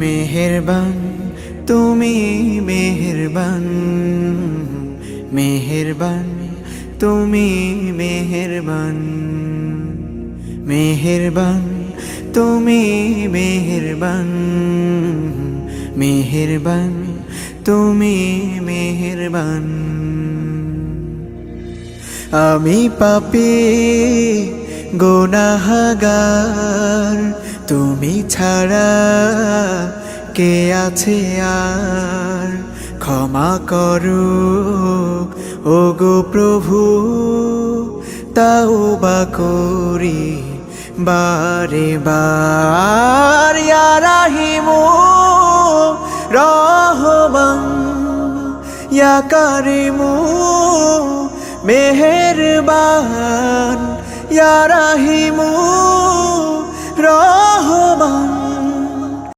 মেহেরবান তুমি মেহেরবান, মেহেরবান তুমি মেহেরবান, মেহেরবান তুমি মেহেরবান, মেহেরবান তুমি মেহেরবান। আমি পাপী গুনাহগার, তুমি ছাড়া কে আছে আর? ক্ষমা করো ওগো প্রভু, তাওবা করি বারে বার। ইয়া রাহিমু রহমান, ইয়া কারিমু মেহেরবান, ইয়া রাহিমু রহমান,